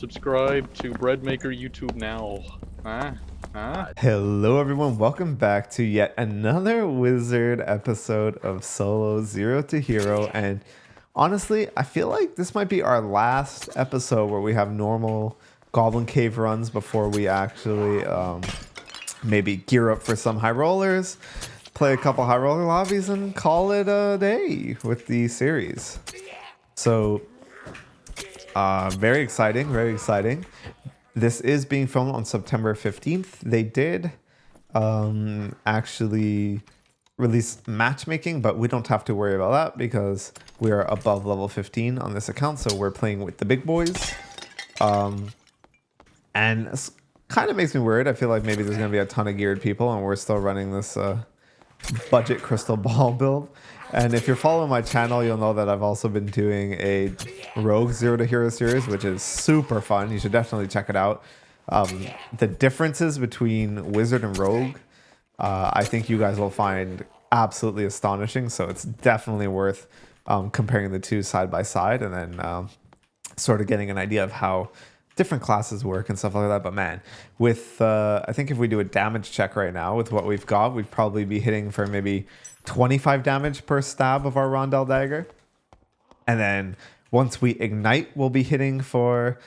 Subscribe to Breadmaker YouTube now. Hello everyone, welcome back to yet another Wizard episode of Solo Zero to Hero. And honestly, I feel like this might be our last episode where we have normal Goblin Cave runs before we actually maybe gear up for some high rollers, play a couple high roller lobbies, and call it a day with the series. So very exciting, very exciting. This is being filmed on September 15th. They did actually release matchmaking, but we don't have to worry about that because we are above level 15 on this account, so we're playing with the big boys. And it kind of makes me worried. I feel like maybe there's going to be a ton of geared people, and we're still running this budget crystal ball build. And if you're following my channel, you'll know that I've also been doing a Rogue Zero to Hero series, which is super fun. You should definitely check it out. The differences between Wizard and Rogue, I think you guys will find absolutely astonishing. So it's definitely worth comparing the two side by side, and then sort of getting an idea of how different classes work and stuff like that. But man, with I think if we do a damage check right now with what we've got, we'd probably be hitting for maybe 25 damage per stab of our Rondell Dagger. And then once we ignite, we'll be hitting for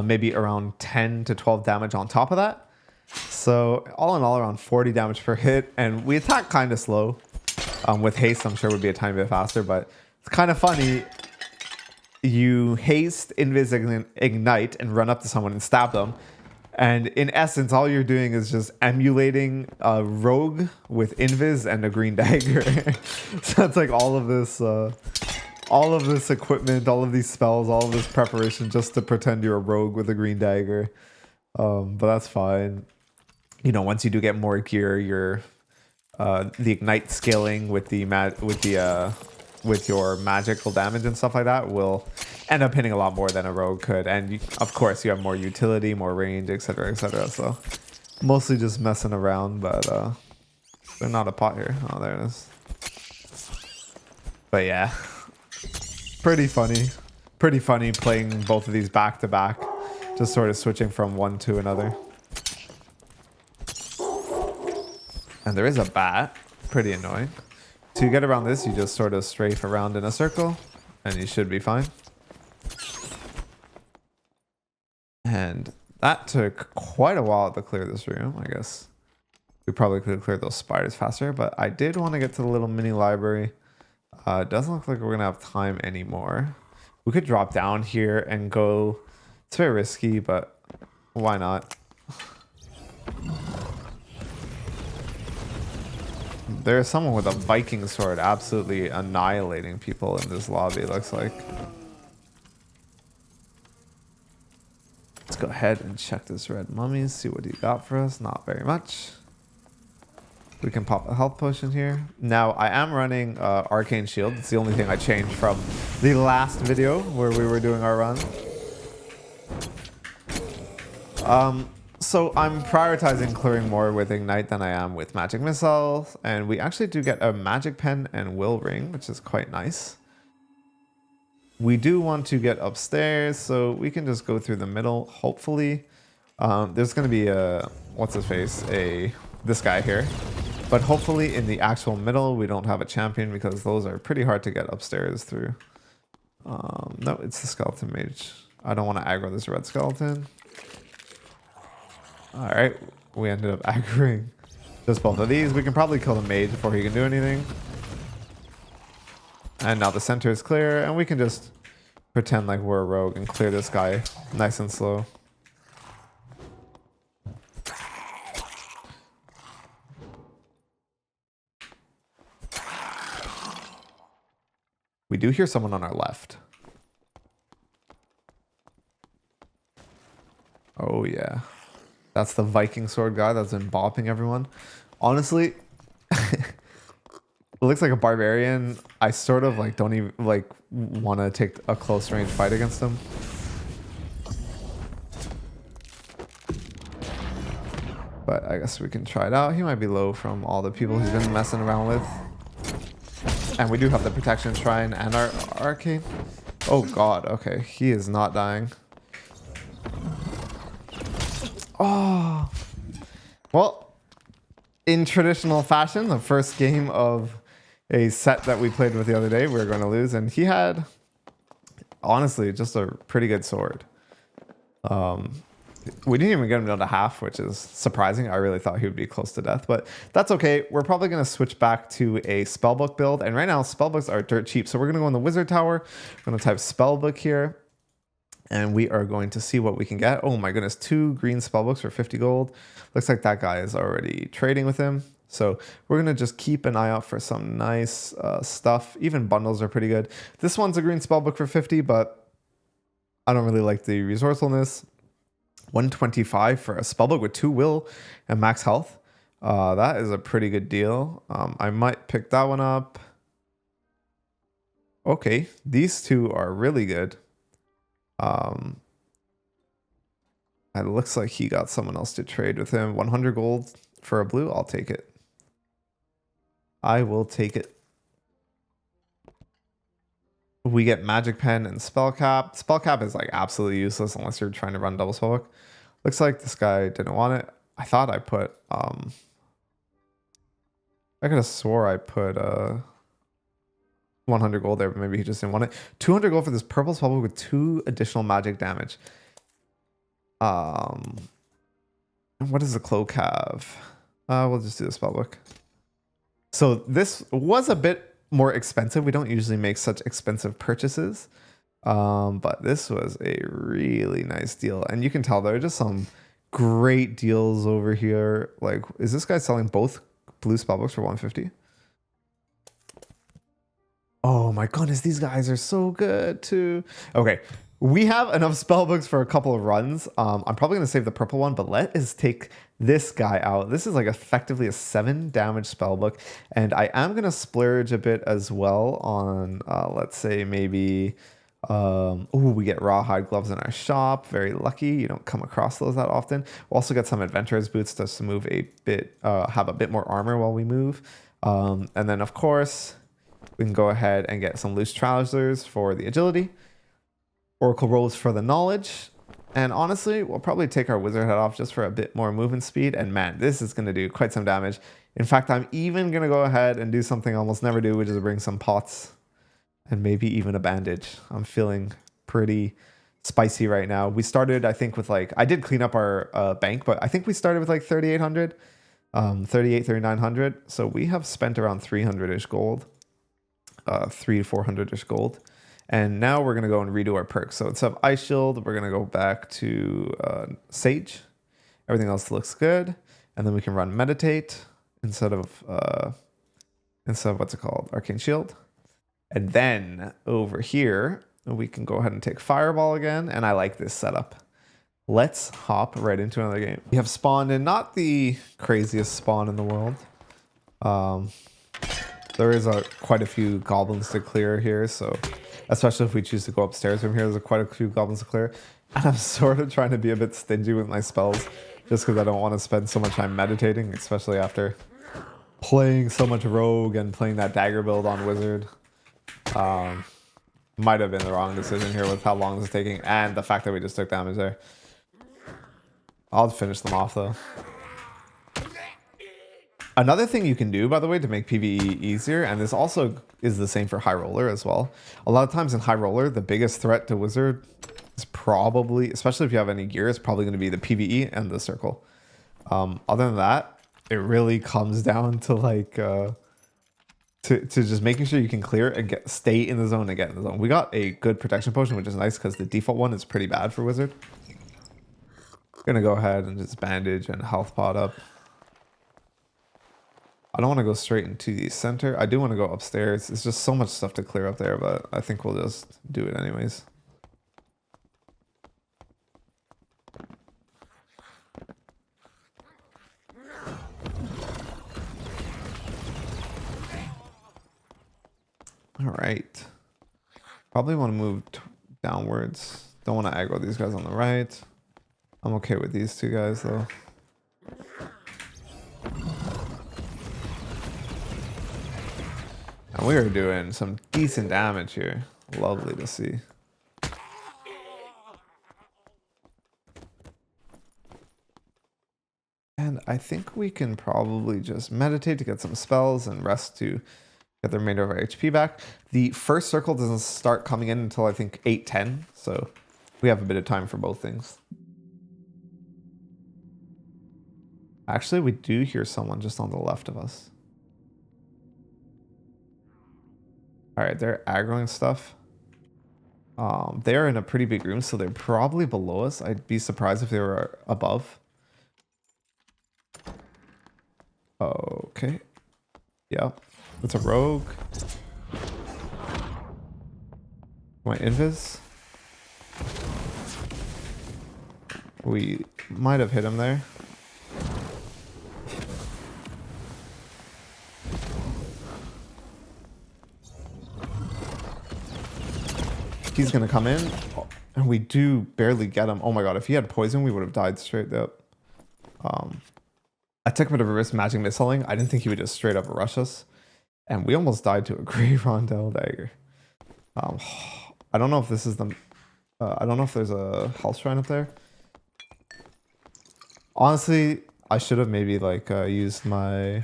maybe around 10 to 12 damage on top of that. So all in all, around 40 damage per hit. And we attack kind of slow. With haste, I'm sure it would be a tiny bit faster, but it's kind of funny. You haste, invis, ignite, and run up to someone and stab them. And in essence, all you're doing is just emulating a rogue with invis and a green dagger. So it's like all of this equipment, all of these spells, all of this preparation just to pretend you're a rogue with a green dagger. But that's fine. You know, once you do get more gear, your the ignite scaling with your magical damage and stuff like that will end up hitting a lot more than a rogue could. And of course you have more utility, more range, etc, etc. So mostly just messing around, but they're not a pot here. Oh, there it is. But yeah, pretty funny playing both of these back to back, just sort of switching from one to another. And there is a bat, pretty annoying. To get around this, you just sort of strafe around in a circle, and you should be fine. And that took quite a while to clear this room, I guess. We probably could have cleared those spiders faster, but I did want to get to the little mini library. It doesn't look like we're going to have time anymore. We could drop down here and go. It's very risky, but why not? There's someone with a Viking sword absolutely annihilating people in this lobby, it looks like. Let's go ahead and check this red mummy, see what he got for us. Not very much. We can pop a health potion here. Now, I am running Arcane Shield. It's the only thing I changed from the last video where we were doing our run. So I'm prioritizing clearing more with Ignite than I am with Magic Missiles. And we actually do get a Magic Pen and Will Ring, which is quite nice. We do want to get upstairs, so we can just go through the middle, hopefully. There's going to be a, what's his face, this guy here. But hopefully in the actual middle, we don't have a champion because those are pretty hard to get upstairs through. No, it's the skeleton mage. I don't want to aggro this red skeleton. Alright, we ended up aggroing just both of these. We can probably kill the mage before he can do anything. And now the center is clear, and we can just pretend like we're a rogue and clear this guy nice and slow. We do hear someone on our left. Oh yeah. That's the Viking sword guy that's been bopping everyone. Honestly, it looks like a barbarian. I sort of like don't even like want to take a close range fight against him. But I guess we can try it out. He might be low from all the people he's been messing around with. And we do have the protection shrine and our arcane. Oh god, okay. He is not dying. Oh, well, in traditional fashion, the first game of a set that we played with the other day, we were going to lose, and he had, honestly, just a pretty good sword. We didn't even get him down to half, which is surprising. I really thought he would be close to death, but that's okay. We're probably going to switch back to a spellbook build, and right now spellbooks are dirt cheap, so we're going to go in the wizard tower. We're going to type spellbook here, and we are going to see what we can get. Oh my goodness, 2 green spellbooks for 50 gold. Looks like that guy is already trading with him. So we're going to just keep an eye out for some nice stuff. Even bundles are pretty good. This one's a green spellbook for 50, but I don't really like the resourcefulness. 125 for a spellbook with 2 will and max health. That is a pretty good deal. I might pick that one up. Okay, these 2 are really good. It looks like he got someone else to trade with him. 100 gold for a blue. I'll take it. I will take it. We get magic pen and spell cap. Spell cap is like absolutely useless unless you're trying to run double spellbook. Looks like this guy didn't want it. I thought I put I could have swore I put 100 gold there, but maybe he just didn't want it. 200 gold for this purple spellbook with 2 additional magic damage. What does the cloak have? We'll just do the spellbook. So this was a bit more expensive. We don't usually make such expensive purchases. But this was a really nice deal. And you can tell there are just some great deals over here. Like, is this guy selling both blue spellbooks for 150? Oh my goodness, these guys are so good too. Okay, we have enough spellbooks for a couple of runs. I'm probably going to save the purple one, but let us take this guy out. This is like effectively a 7 damage spellbook. And I am going to splurge a bit as well on, let's say maybe... we get rawhide gloves in our shop. Very lucky. You don't come across those that often. We'll also get some adventurer's boots just to move a bit, have a bit more armor while we move. And then of course we can go ahead and get some loose trousers for the agility, oracle robes for the knowledge, and honestly we'll probably take our wizard head off just for a bit more movement speed. And man, this is going to do quite some damage. In fact, I'm even going to go ahead and do something I almost never do, which is bring some pots and maybe even a bandage. I'm feeling pretty spicy right now. We started, I think, with like, I did clean up our bank, but I think we started with like 3,800, 3,900. So we have spent around 300-ish gold, 300 to 400-ish gold. And now we're going to go and redo our perks. So instead of Ice Shield, we're going to go back to Sage. Everything else looks good. And then we can run Meditate instead of what's it called? Arcane Shield. And then over here, we can go ahead and take Fireball again. And I like this setup. Let's hop right into another game. We have spawned in not the craziest spawn in the world. There is quite a few goblins to clear here. So especially if we choose to go upstairs from here, there's quite a few goblins to clear. And I'm sort of trying to be a bit stingy with my spells just because I don't want to spend so much time meditating, especially after playing so much rogue and playing that dagger build on wizard. Might have been the wrong decision here with how long this is taking and the fact that we just took damage there. I'll finish them off though. Another thing you can do, by the way, to make PvE easier, and this also is the same for High Roller as well. A lot of times in High Roller, the biggest threat to Wizard is probably, especially if you have any gear, is probably going to be the PvE and the circle. Other than that, it really comes down to like to just making sure you can clear and stay in the zone and get in the zone. We got a good protection potion, which is nice because the default one is pretty bad for Wizard. Gonna go ahead and just bandage and health pot up. I don't want to go straight into the center. I do want to go upstairs. It's just so much stuff to clear up there, but I think we'll just do it anyways. All right. Probably want to move downwards. Don't want to aggro these guys on the right. I'm okay with these two guys though. And we are doing some decent damage here. Lovely to see. And I think we can probably just meditate to get some spells and rest to get the remainder of our HP back. The first circle doesn't start coming in until I think 8:10, so we have a bit of time for both things. Actually, we do hear someone just on the left of us. All right, they're aggroing stuff. They're in a pretty big room, so they're probably below us. I'd be surprised if they were above. Okay. Yeah, it's a rogue. My invis. We might have hit him there. He's gonna come in, and we do barely get him. Oh my god, if he had poison, we would have died straight up. I took a bit of a risk magic missiling. I didn't think he would just straight up rush us. And we almost died to a Grey Rondel dagger. I don't know if this is the... I don't know if there's a health shrine up there. Honestly, I should have maybe like used my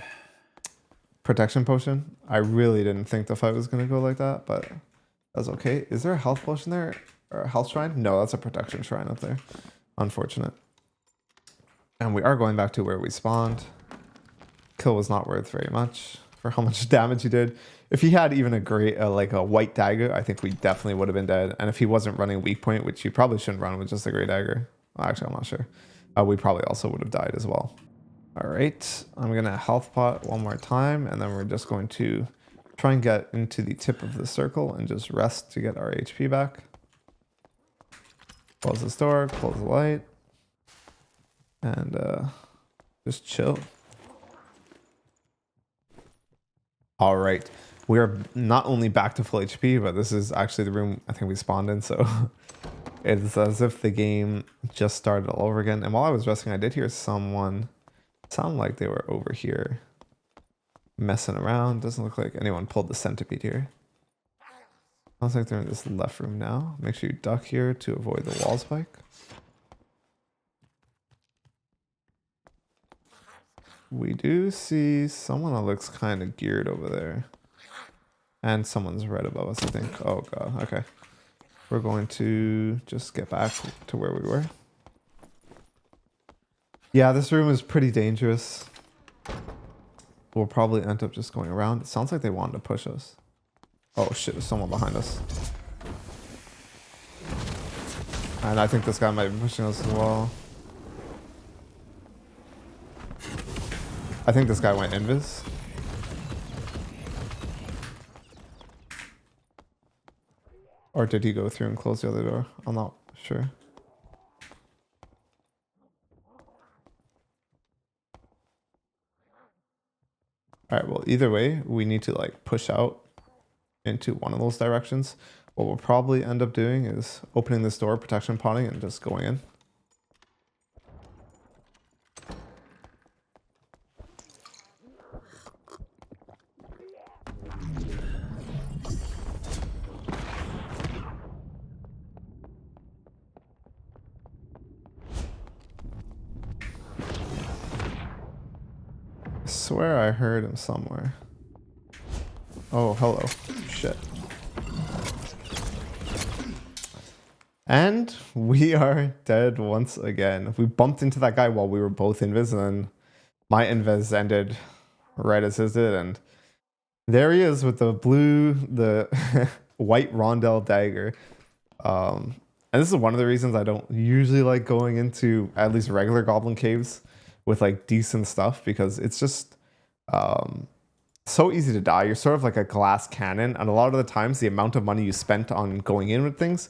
protection potion. I really didn't think the fight was going to go like that, but that's okay. Is there a health potion there? Or a health shrine? No, that's a protection shrine up there. Unfortunate. And we are going back to where we spawned. Kill was not worth very much for how much damage he did. If he had even a great, like a white dagger, I think we definitely would have been dead. And if he wasn't running weak point, which he probably shouldn't run with just a great dagger. Well, actually, I'm not sure. We probably also would have died as well. All right, I'm going to health pot one more time. And then we're just going to try and get into the tip of the circle and just rest to get our HP back. Close this door, close the light. And just chill. All right, we are not only back to full HP, but this is actually the room I think we spawned in. So it's as if the game just started all over again. And while I was resting, I did hear someone sound like they were over here messing around. Doesn't look like anyone pulled the centipede here. Sounds like they're in this left room now. Make sure you duck here to avoid the wall spike. We do see someone that looks kind of geared over there. And someone's right above us, I think. Oh god, okay. We're going to just get back to where we were. Yeah, this room is pretty dangerous. We'll probably end up just going around. It sounds like they wanted to push us. Oh shit, there's someone behind us. And I think this guy might be pushing us as well. I think this guy went invis. Or did he go through and close the other door? I'm not sure. Alright, well either way, we need to like push out into one of those directions. What we'll probably end up doing is opening this door, protection potting, and just going in. I swear I heard him somewhere. Oh, hello. Shit. And we are dead once again. We bumped into that guy while we were both invis, and then my invis ended right as his did, and there he is with the white rondel dagger. And this is one of the reasons I don't usually like going into at least regular goblin caves with like decent stuff, because it's just so easy to die. You're sort of like a glass cannon, and a lot of the times the amount of money you spent on going in with things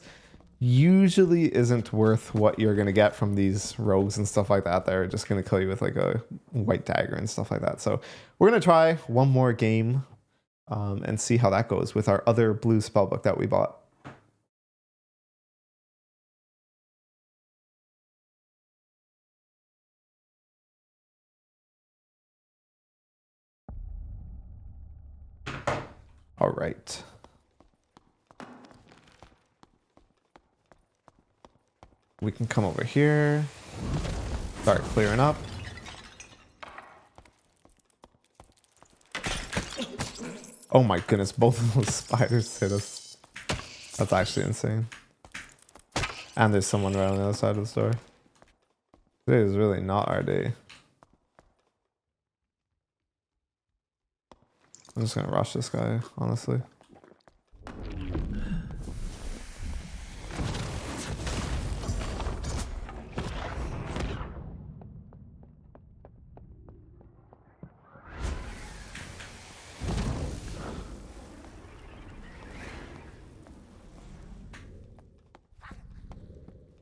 usually isn't worth what you're going to get from these rogues and stuff like that. They're just going to kill you with like a white dagger and stuff like that. So we're going to try one more game and see how that goes with our other blue spellbook that we bought. All right. We can come over here, start clearing up. Oh my goodness, both of those spiders hit us. That's actually insane. And there's someone right on the other side of the store. Today is really not our day. I'm just gonna rush this guy, honestly.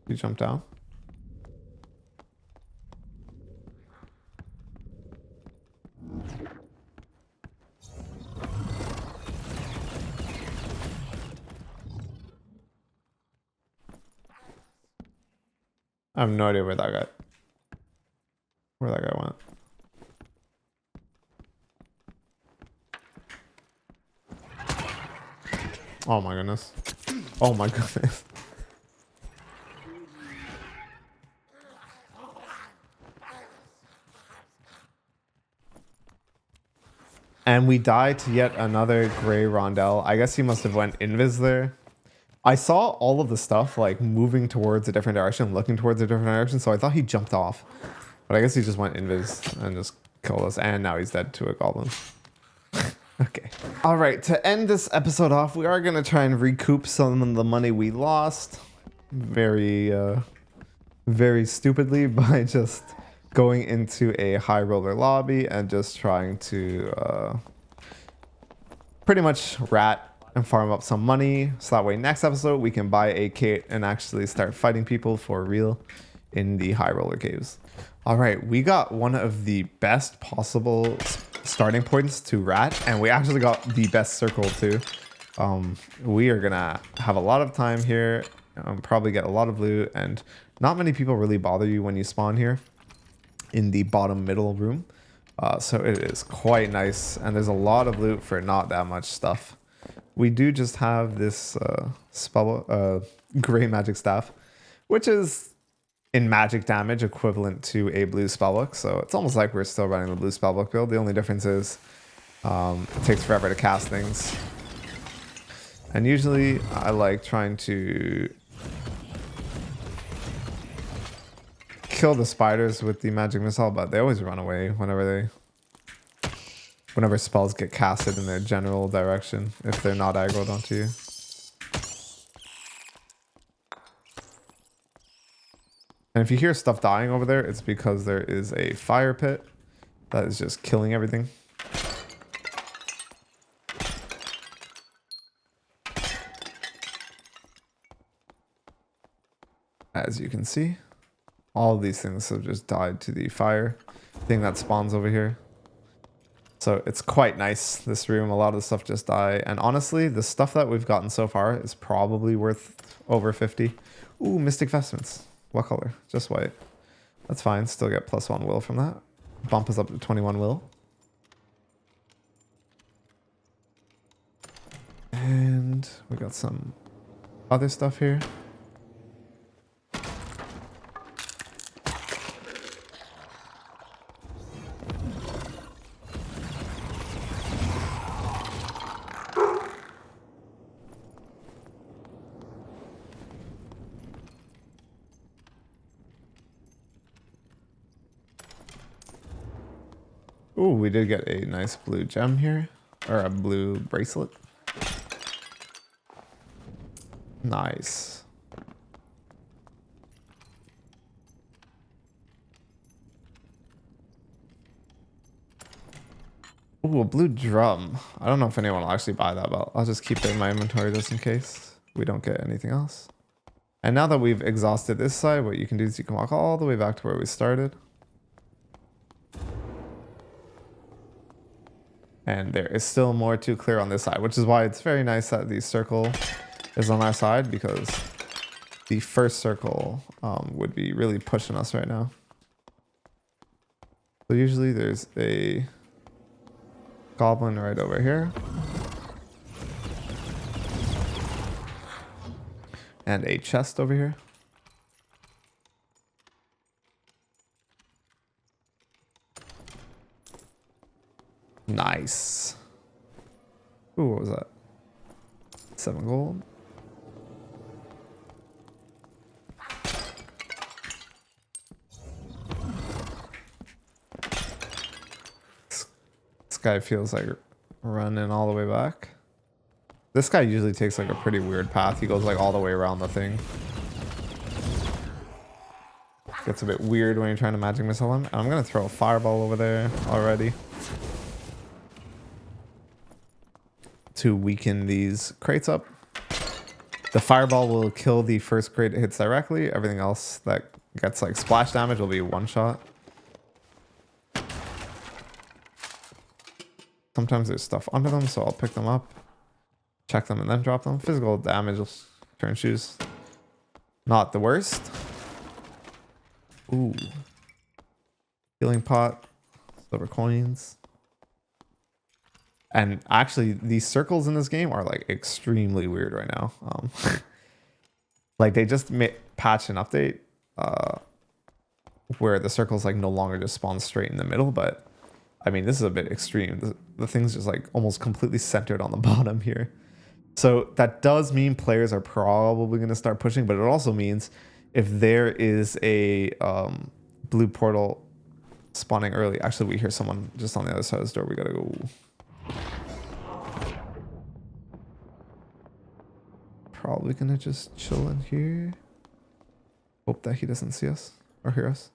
You jump down? I have no idea where that guy went. Oh my goodness. Oh my goodness. And we died to yet another gray rondelle. I guess he must have went invis there. I saw all of the stuff like moving towards a different direction, looking towards a different direction, so I thought he jumped off. But I guess he just went invis and just killed us, and now he's dead to a goblin. Okay. All right, to end this episode off, we are going to try and recoup some of the money we lost. Very stupidly by just going into a high roller lobby and just trying to pretty much rat and farm up some money, so that way next episode we can buy a kit and actually start fighting people for real in the high roller caves. All right, we got one of the best possible starting points to rat, and we actually got the best circle too. We are gonna have a lot of time here, probably get a lot of loot, and not many people really bother you when you spawn here in the bottom middle room. So it is quite nice, and there's a lot of loot for not that much stuff. We do just have this gray magic staff, which is in magic damage equivalent to a blue spellbook. So it's almost like we're still running the blue spellbook build. The only difference is it takes forever to cast things. And usually I like trying to kill the spiders with the magic missile, but they always run away whenever spells get casted in their general direction, if they're not aggroed onto you. And if you hear stuff dying over there, it's because there is a fire pit that is just killing everything. As you can see, all of these things have just died to the fire thing that spawns over here. So it's quite nice, this room. A lot of the stuff just die. And honestly, the stuff that we've gotten so far is probably worth over 50. Ooh, Mystic Vestments. What color? Just white. That's fine. Still get +1 will from that. Bump us up to 21 will. And we got some other stuff here. Ooh, we did get a nice blue gem here, or a blue bracelet. Nice. Ooh, a blue drum. I don't know if anyone will actually buy that, but I'll just keep it in my inventory just in case we don't get anything else. And now that we've exhausted this side, what you can do is you can walk all the way back to where we started. And there is still more to clear on this side, which is why it's very nice that the circle is on our side, because the first circle would be really pushing us right now. So usually there's a goblin right over here. And a chest over here. Nice. Ooh, what was that? 7 gold. This guy feels like running all the way back. This guy usually takes like a pretty weird path. He goes like all the way around the thing. Gets a bit weird when you're trying to magic missile him. And I'm gonna throw a fireball over there already to weaken these crates up. The fireball will kill the first crate it hits directly. Everything else that gets like splash damage will be one shot. Sometimes there's stuff under them, so I'll pick them up, check them, and then drop them. Physical damage will turn shoes. Not the worst. Ooh. Healing pot. Silver coins. And actually, these circles in this game are like extremely weird right now. Like they just patched an update where the circles like no longer just spawn straight in the middle, but I mean, this is a bit extreme. The thing's just like almost completely centered on the bottom here. So that does mean players are probably going to start pushing, but it also means if there is a blue portal spawning early. Actually, we hear someone just on the other side of this door. We got to go. Probably going to just chill in here. Hope that he doesn't see us or hear us.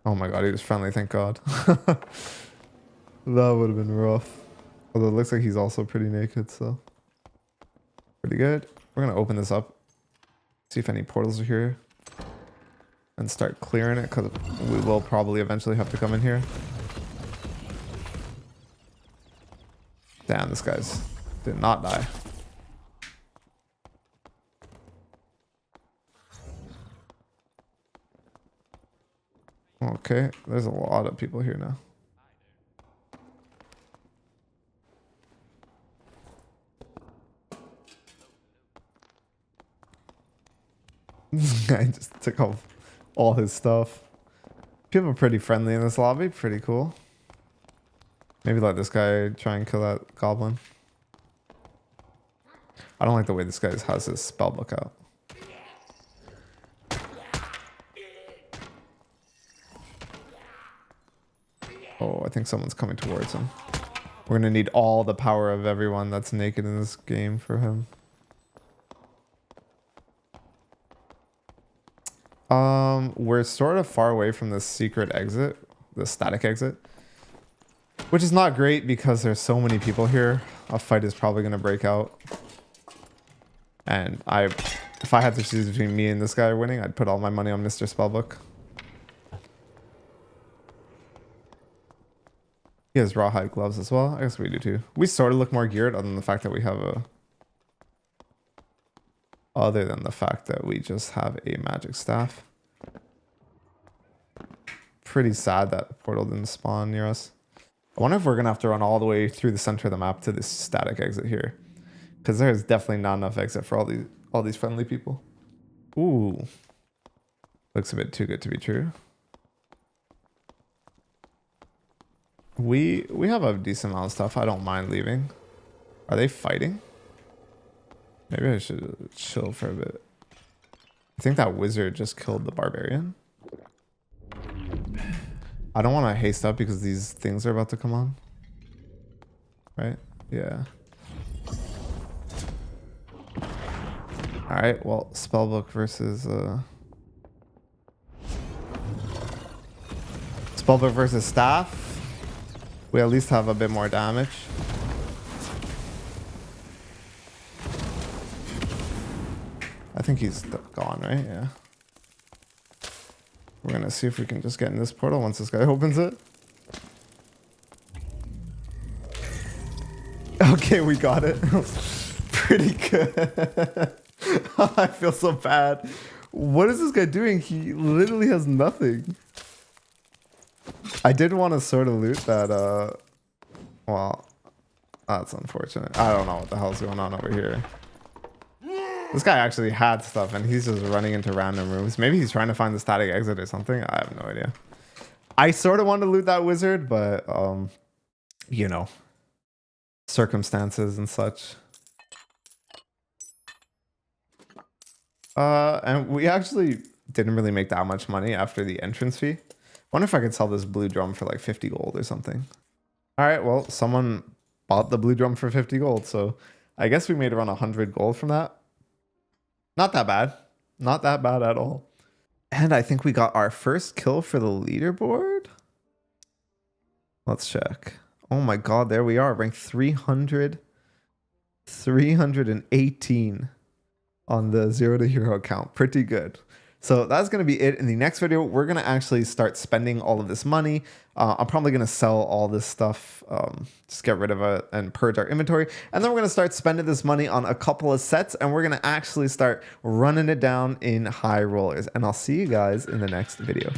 Oh my god, he was friendly, thank god. That would have been rough. Although it looks like he's also pretty naked, so. Pretty good. We're going to open this up. See if any portals are here. And start clearing it, because we will probably eventually have to come in here. Damn, this guy's did not die. Okay, there's a lot of people here now. This guy just took off all his stuff. People are pretty friendly in this lobby, pretty cool. Maybe let this guy try and kill that goblin. I don't like the way this guy has his spell book out. Oh, I think someone's coming towards him. We're gonna need all the power of everyone that's naked in this game for him. We're sort of far away from the secret exit, the static exit, which is not great because there's so many people here. A fight is probably gonna break out. And if I had to choose between me and this guy winning, I'd put all my money on Mr. Spellbook. He has rawhide gloves as well. I guess we do too. We sort of look more geared other than the fact that we have a... Other than the fact that we just have a magic staff. Pretty sad that the portal didn't spawn near us. I wonder if we're going to have to run all the way through the center of the map to this static exit here. Because there's definitely not enough exit for all these friendly people. Ooh. Looks a bit too good to be true. We have a decent amount of stuff. I don't mind leaving. Are they fighting? Maybe I should chill for a bit. I think that wizard just killed the barbarian. I don't want to haste up because these things are about to come on. Right? Yeah. Alright, well, spellbook versus... Spellbook versus staff. We at least have a bit more damage. I think he's gone, right? Yeah. We're gonna see if we can just get in this portal once this guy opens it. Okay, we got it. Pretty good. I feel so bad. What is this guy doing? He literally has nothing. I did want to sort of loot that, well, that's unfortunate. I don't know what the hell's going on over here. This guy actually had stuff and he's just running into random rooms. Maybe he's trying to find the static exit or something. I have no idea. I sort of want to loot that wizard, but you know, circumstances and such. And we actually didn't really make that much money after the entrance fee. Wonder if I could sell this blue drum for like 50 gold or something. All right, well, someone bought the blue drum for 50 gold, so I guess we made around 100 gold from that. Not that bad. Not that bad at all. And I think we got our first kill for the leaderboard. Let's check. Oh my god, there we are, ranked 318 on the 0 to hero account. Pretty good. So that's going to be it. In the next video, we're going to actually start spending all of this money. I'm probably going to sell all this stuff, just get rid of it and purge our inventory. And then we're going to start spending this money on a couple of sets, and we're going to actually start running it down in high rollers. And I'll see you guys in the next video.